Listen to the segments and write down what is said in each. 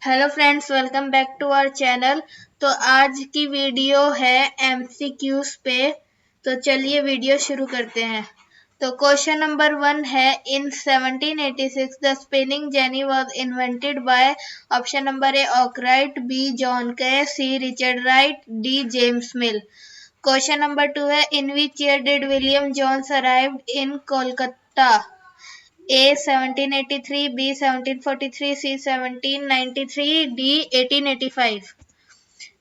Hello friends, welcome back to our channel. तो आज की वीडियो है एमसीक्यूज पे। तो चलिए वीडियो शुरू करते हैं। तो क्वेश्चन नंबर 1 है, in 1786 the spinning jenny was invented by option number A Arkwright, B John Kay, C Richard Wright, D James Mill. Question number 2 है, in which year did William Jones arrived in Kolkata? A 1783, B 1743, C 1793, D 1885.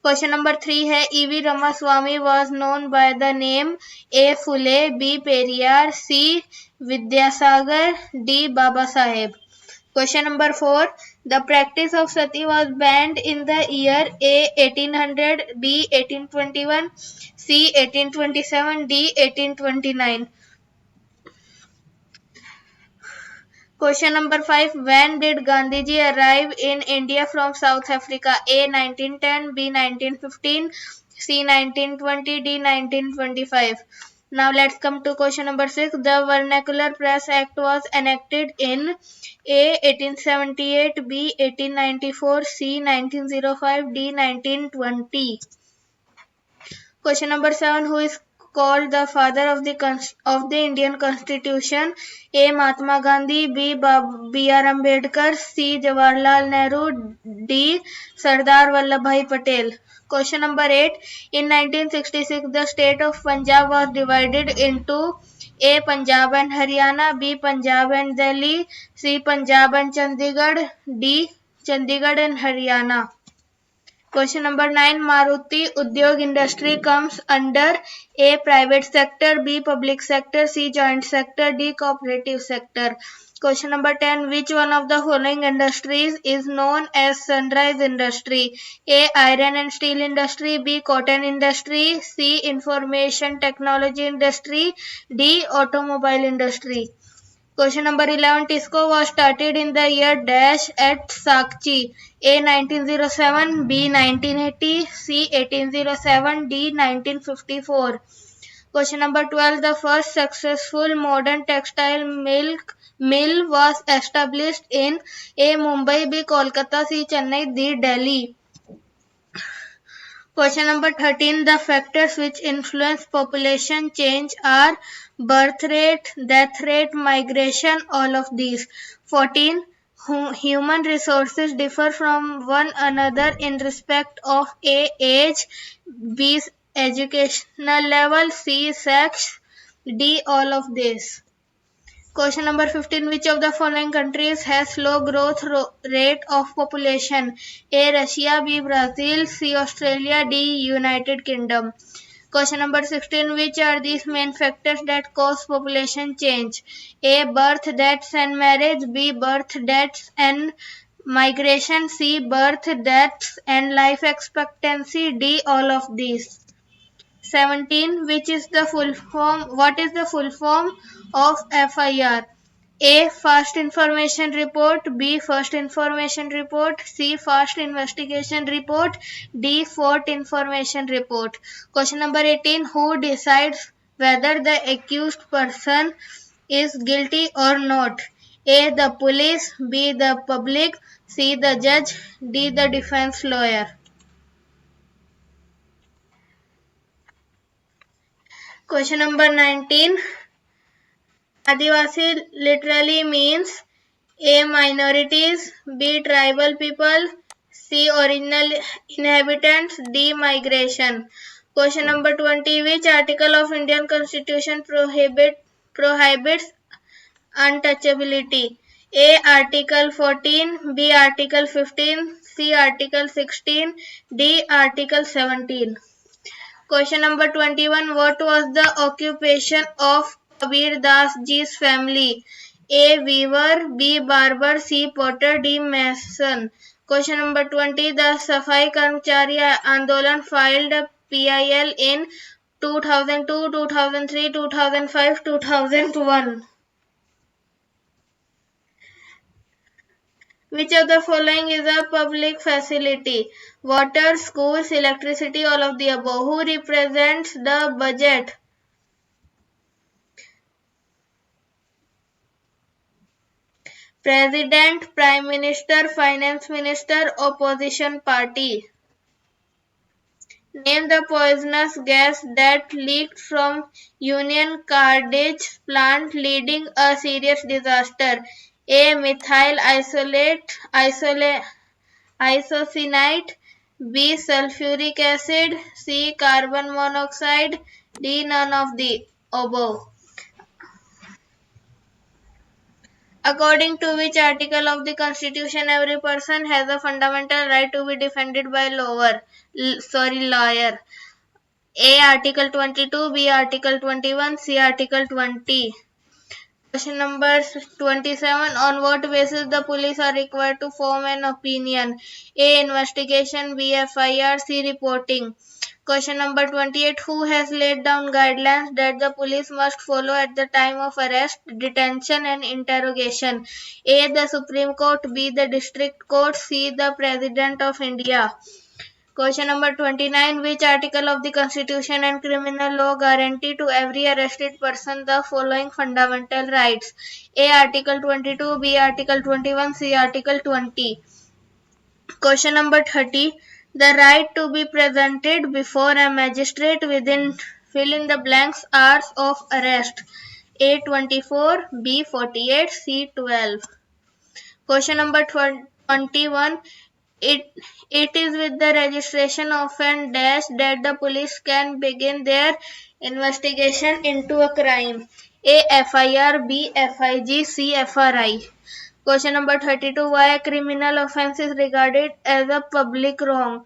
Question number 3 है, E.V. Ramaswamy was known by the name A. Phule, B. Periyar, C. Vidyasagar, D. Babasaheb. Question number 4, the practice of sati was banned in the year A 1800, B 1821, C 1827, D 1829. Question number 5. When did Gandhiji arrive in India from South Africa? A 1910, B 1915, C 1920, D 1925. Now let's come to question number 6. The Vernacular Press Act was enacted in A 1878, B 1894, C 1905, D 1920. Question number 7. Who is called the father of the Indian Constitution? A. Mahatma Gandhi, B. B.R. Ambedkar, C. Jawaharlal Nehru, D. Sardar Vallabhbhai Patel. Question number 8. In 1966, the state of Punjab was divided into A. Punjab and Haryana, B. Punjab and Delhi, C. Punjab and Chandigarh, D. Chandigarh and Haryana. Question number 9. Maruti Udyog industry comes under A. Private sector, B. Public sector, C. Joint sector, D. Cooperative sector. Question number 10. Which one of the following industries is known as sunrise industry? A. Iron and steel industry, B. Cotton industry, C. Information technology industry, D. Automobile industry. Question number 11. Tisco was started in the year dash at Sakchi. A 1907, B 1980, C 1807, D 1954. Question number 12. The first successful modern textile mill was established in A. Mumbai, B. Kolkata, C. Chennai, D. Delhi. Question number 13. The factors which influence population change are birth rate, death rate, migration, all of these. 14. Human resources differ from one another in respect of A. Age, B. Educational level, C. Sex, D. All of this. Question number 15. Which of the following countries has low growth rate of population? A. Russia, B. Brazil, C. Australia, D. United Kingdom. Question number 16. Which are these main factors that cause population change? A. Birth, deaths and marriage, B. Birth, deaths and migration, C. Birth, deaths and life expectancy, D. All of these. 17. What is the full form of FIR? A. Fast Information Report, B. First Information Report, C. Fast Investigation Report, D. Fourth Information Report. Question number 18. Who decides whether the accused person is guilty or not? A. The police, B. The public, C. The judge, D. The defense lawyer. Question number 19. Adivasi literally means A. Minorities, B. Tribal people, C. Original inhabitants, D. Migration. Question number 20. Which article of Indian Constitution prohibits untouchability? A. Article 14, B. Article 15, C. Article 16, D. Article 17. Question number 21. What was the occupation of Kabir Das Ji's family? A. Weaver, B. Barber, C. Potter, D. Mason. Question number 20. The Safai Karmchari Andolan filed a PIL in 2002, 2003, 2005, 2001. Which of the following is a public facility? Water, schools, electricity, all of the above. Who represents the budget? President, Prime Minister, Finance Minister, Opposition Party. Name the poisonous gas that leaked from Union Carbide plant leading a serious disaster. A. Methyl isocyanate. B. Sulfuric acid. C. Carbon monoxide. D. None of the above. According to which article of the Constitution every person has a fundamental right to be defended by lawyer? A. Article 22, B. Article 21, C. Article 20. Question number 27. On what basis the police are required to form an opinion? A. Investigation, B. FIR, C. Reporting. Question number 28. Who has laid down guidelines that the police must follow at the time of arrest, detention and interrogation? A. The Supreme Court, B. The District Court, C. The President of India. Question number 29. Which article of the Constitution and criminal law guarantee to every arrested person the following fundamental rights? A. Article 22, B. Article 21, C. Article 20. Question number 30. The right to be presented before a magistrate within fill in the blanks hours of arrest. A. 24, B. 48, C. 12. Question number 21. It, it is with the registration of an dash that the police can begin their investigation into a crime. A. FIR, B. FIG, C. FRI. Question number 32. Why a criminal offence is regarded as a public wrong?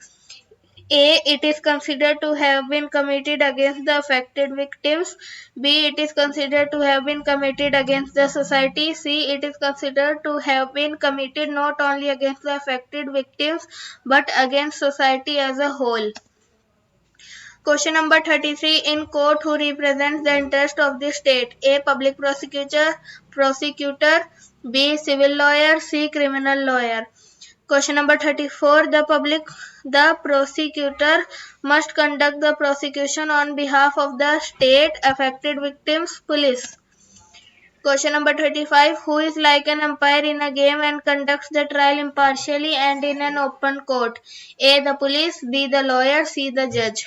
A. It is considered to have been committed against the affected victims. B. It is considered to have been committed against the society. C. It is considered to have been committed not only against the affected victims but against society as a whole. Question number 33. In court, who represents the interest of the state? A. Public prosecutor. B. Civil lawyer. C. Criminal lawyer. Question number 34. The prosecutor must conduct the prosecution on behalf of the state, affected victims, police. Question number 35. Who is like an umpire in a game and conducts the trial impartially and in an open court? A. The police. B. The lawyer. C. The judge.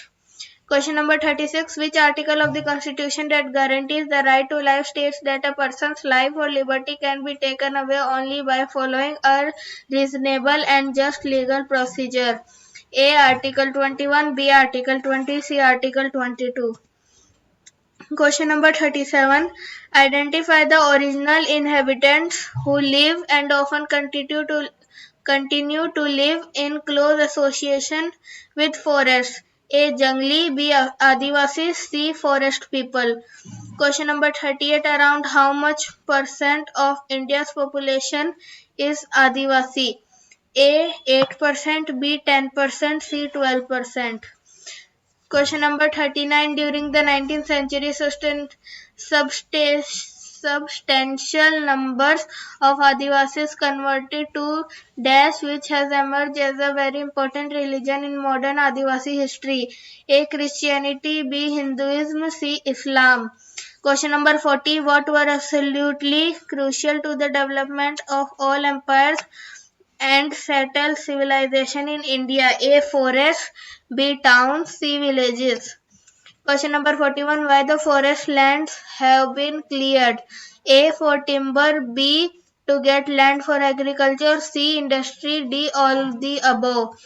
Question number 36. Which article of the Constitution that guarantees the right to life states that a person's life or liberty can be taken away only by following a reasonable and just legal procedure? A. Article 21, B. Article 20, C. Article 22. Question number 37. Identify the original inhabitants who live and often continue to live in close association with forests. A. Jungli, B. Adivasis, C. Forest people. Question number 38. Around how much percent of India's population is Adivasi? A. 8%, B. 10%, C. 12%. Question number 39. During the 19th century, substantial numbers of Adivasis converted to Dash, which has emerged as a very important religion in modern Adivasi history. A. Christianity, B. Hinduism, C. Islam. Question number 40. What were absolutely crucial to the development of all empires and settled civilization in India? A. Forests, B. Towns, C. Villages. Question number 41. Why the forest lands have been cleared? A. For timber, B. To get land for agriculture, C. Industry, D. All the above.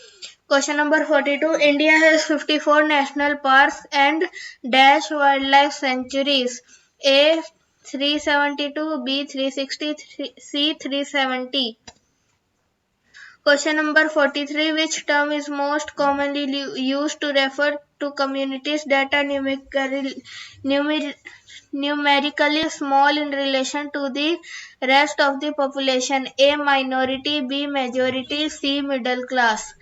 Question number 42. India has 54 national parks and dash wildlife sanctuaries. A. 372, B. 360, C. 370. Question number 43. Which term is most commonly used to refer to communities that are numerically small in relation to the rest of the population? A. Minority, B. Majority, C. Middle class.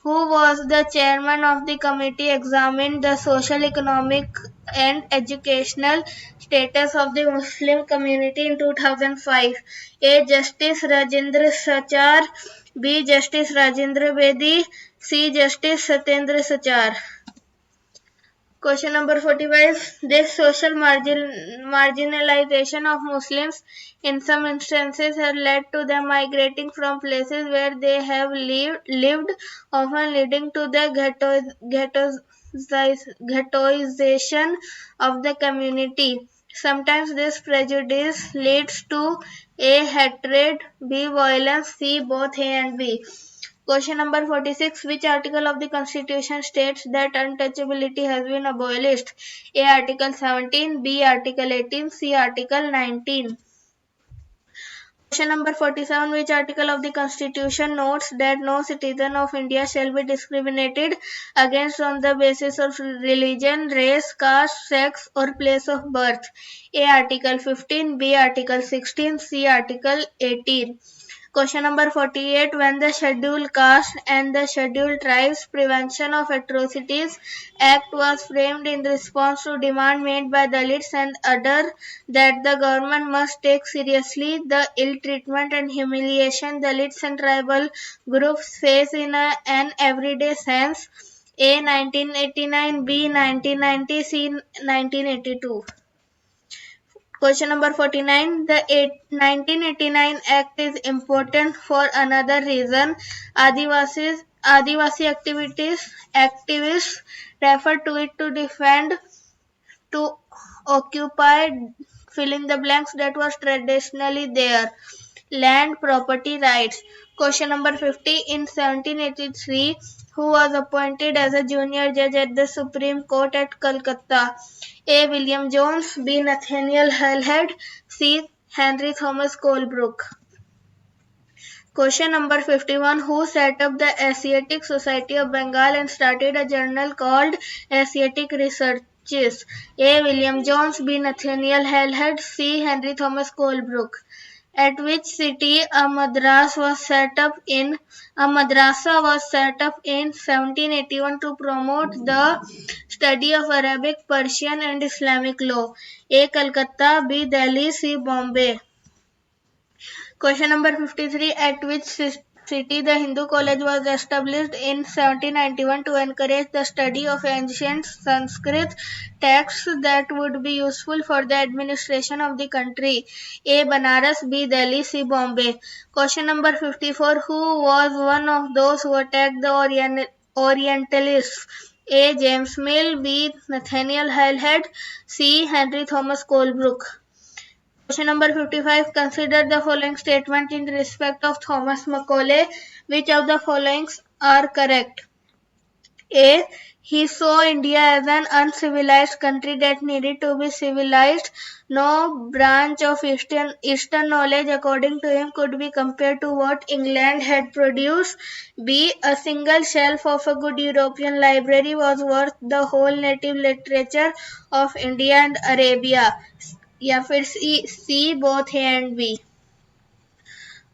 Who was the chairman of the committee examined the social, economic and educational status of the Muslim community in 2005? A. Justice Rajendra Sachar, B. Justice Rajendra Bedi, C. Justice Satyendra Sachar. Question number 45. This social marginalization of Muslims in some instances has led to them migrating from places where they have lived, often leading to the ghettoization of the community. Sometimes this prejudice leads to A. Hatred, B. Violence, C. Both A and B. Question number 46. Which article of the Constitution states that untouchability has been abolished? A. Article 17, B. Article 18, C. Article 19. Question number 47. Which article of the Constitution notes that no citizen of India shall be discriminated against on the basis of religion, race, caste, sex, or place of birth? A. Article 15, B. Article 16, C. Article 18. Question number 48. When the Scheduled Caste and the Scheduled Tribes Prevention of Atrocities Act was framed in response to demand made by Dalits and others that the government must take seriously the ill treatment and humiliation Dalits and tribal groups face in an everyday sense. A. 1989, B. 1990, C. 1982. Question number 49. The 1989 Act is important for another reason. Adivasi activists refer to it to defend, to occupy, fill in the blanks that was traditionally there. Land property rights. Question number 50. In 1783, who was appointed as a junior judge at the Supreme Court at Calcutta? A. William Jones, B. Nathaniel Halhed, C. Henry Thomas Colebrook. Question number 51. Who set up the Asiatic Society of Bengal and started a journal called Asiatic Researches? A. William Jones, B. Nathaniel Halhed, C. Henry Thomas Colebrook. At which city a madrasa was set up in 1781 to promote the study of Arabic, Persian and Islamic law? A. Calcutta, B. Delhi, C. Bombay. Question number 53. At which city the Hindu college was established in 1791 to encourage the study of ancient Sanskrit texts that would be useful for the administration of the country? A. Banaras, B. Delhi, C. Bombay. Question number 54. Who was one of those who attacked the Orientalists? A. James Mill, B. Nathaniel Halhed, C. Henry Thomas Colebrook. Question number 55. Consider the following statement in respect of Thomas Macaulay. Which of the following are correct? A. He saw India as an uncivilized country that needed to be civilized. No branch of Eastern knowledge, according to him, could be compared to what England had produced. B. A single shelf of a good European library was worth the whole native literature of India and Arabia. या फिर C both A and B.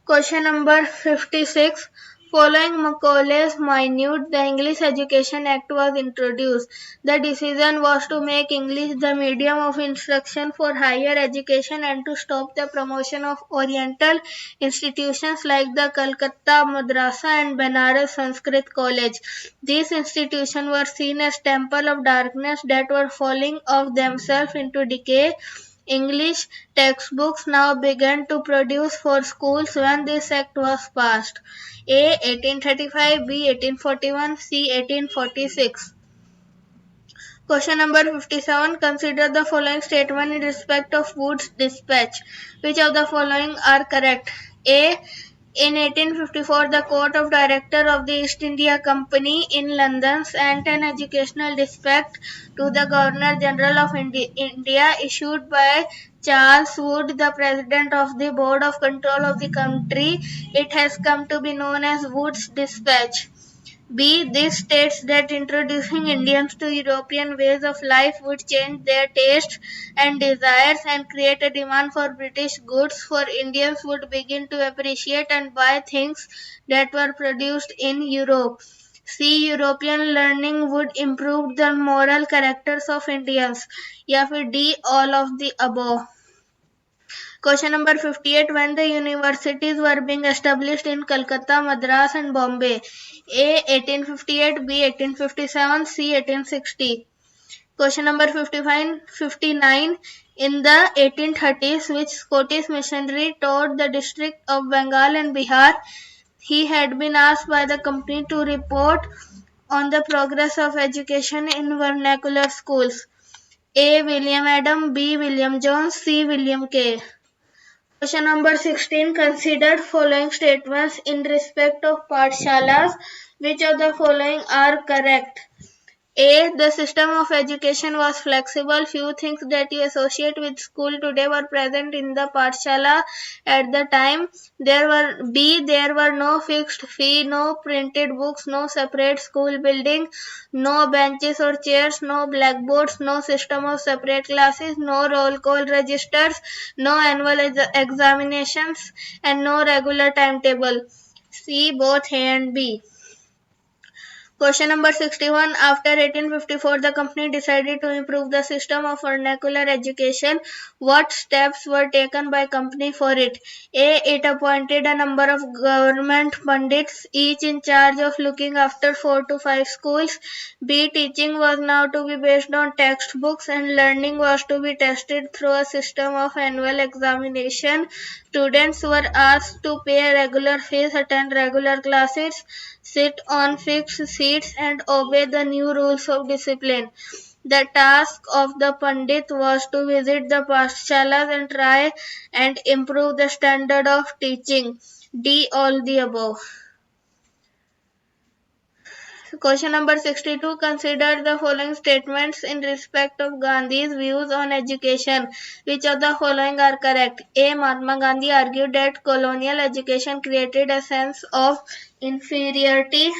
Question number 56. Following Macaulay's minute, the English Education Act was introduced. The decision was to make English the medium of instruction for higher education and to stop the promotion of Oriental institutions like the Calcutta Madrasa and Banaras Sanskrit College. These institutions were seen as temples of darkness that were falling of themselves into decay. English textbooks now began to produce for schools when this act was passed. A. 1835, B. 1841, C. 1846. Question number 57. Consider the following statement in respect of Wood's dispatch. Which of the following are correct? A. In 1854, the Court of Directors of the East India Company in London sent an educational dispatch to the Governor General of India issued by Charles Wood, the President of the Board of Control of the country. It has come to be known as Wood's Dispatch. B. This states that introducing Indians to European ways of life would change their tastes and desires and create a demand for British goods, for Indians would begin to appreciate and buy things that were produced in Europe. C. European learning would improve the moral characters of Indians. या फिर D. All of the above. Question number 58. When the universities were being established in Calcutta, Madras and Bombay? A. 1858, B. 1857, C. 1860. Question number 59. In the 1830s, which Scottish missionary toured the district of Bengal and Bihar? He had been asked by the company to report on the progress of education in vernacular schools. A. William Adam, B. William Jones, C. William K. Question number 16. Consider following statements in respect of Pathshalas. Which of the following are correct? A. The system of education was flexible. Few things that you associate with school today were present in the Pathshala at the time. There were no fixed fee, no printed books, no separate school building, no benches or chairs, no blackboards, no system of separate classes, no roll call registers, no annual examinations, and no regular timetable. C. Both A and B. Question number 61. After 1854, the company decided to improve the system of vernacular education. What steps were taken by company for it? A. It appointed a number of government pundits, each in charge of looking after 4 to 5 schools. B. Teaching was now to be based on textbooks and learning was to be tested through a system of annual examination. Students were asked to pay regular fees, attend regular classes, sit on fixed seats, and obey the new rules of discipline. The task of the Pandit was to visit the Pathshalas and try and improve the standard of teaching. D. All the above. Question number 62. Consider the following statements in respect of Gandhi's views on education. Which of the following are correct? A. Mahatma Gandhi argued that colonial education created a sense of inferiority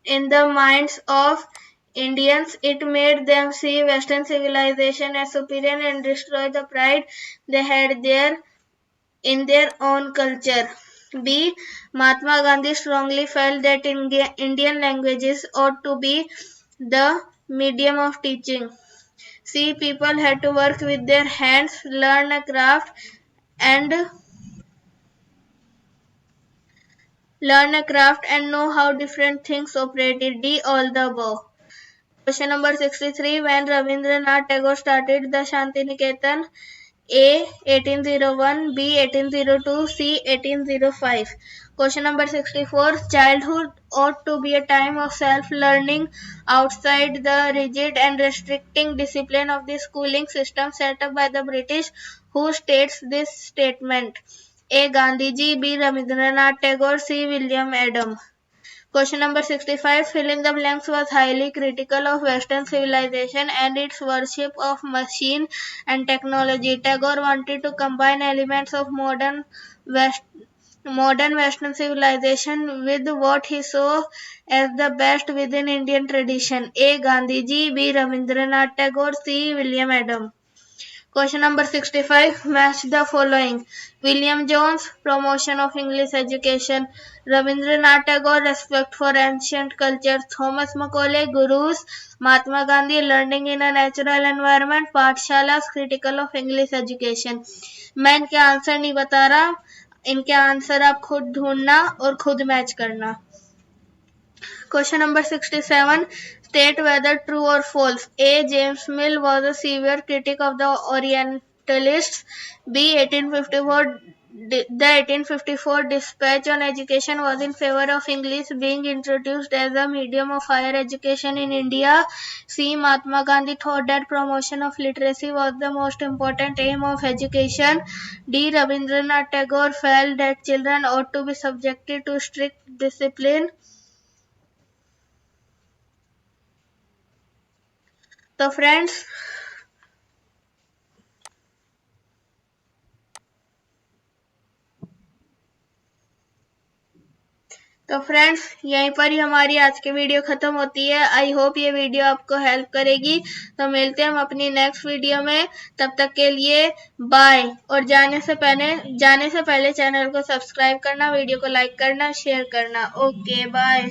in the minds of Indians. It made them see Western civilization as superior and destroy the pride they had in their own culture. B. Mahatma Gandhi strongly felt that Indian languages ought to be the medium of teaching. C. People had to work with their hands, learn a craft, and know how different things operated. D. All the above. Question number 63. When Rabindranath Tagore started the Shantiniketan? A. 1801, B. 1802, C. 1805. Question number 64. Childhood ought to be a time of self-learning outside the rigid and restricting discipline of the schooling system set up by the British. Who states this statement? A. Gandhiji, B. Rabindranath Tagore, C. William Adam. Question number 65. Fill in the blanks was highly critical of Western civilization and its worship of machine and technology. Tagore wanted to combine elements of modern Western civilization with what he saw as the best within Indian tradition. A. Gandhiji, B. Rabindranath Tagore, C. William Adam. Question number 65. Match the following. William Jones, promotion of English education. Rabindranath Tagore, respect for ancient culture. Thomas Macaulay, gurus. Mahatma Gandhi, learning in a natural environment. Pathshalas, critical of English education. मैं इनके answer नहीं बता रहा, इनके answer आप खुद ढूंढना और खुद मैच करना. Question number 67. State whether true or false. A. James Mill was a severe critic of the Orientalists. B. 1854. The 1854 dispatch on education was in favor of English being introduced as a medium of higher education in India. C. Mahatma Gandhi thought that promotion of literacy was the most important aim of education. D. Rabindranath Tagore felt that children ought to be subjected to strict discipline. तो friends यहीं पर ही हमारी आज की video खत्म होती है. I hope ये वीडियो आपको हेल्प करेगी. तो मिलते हैं हम अपनी नेक्स्ट वीडियो में. तब तक के लिए बाय. और जाने से पहले चैनल को सब्सक्राइब करना, वीडियो को लाइक करना, शेयर करना. Okay bye.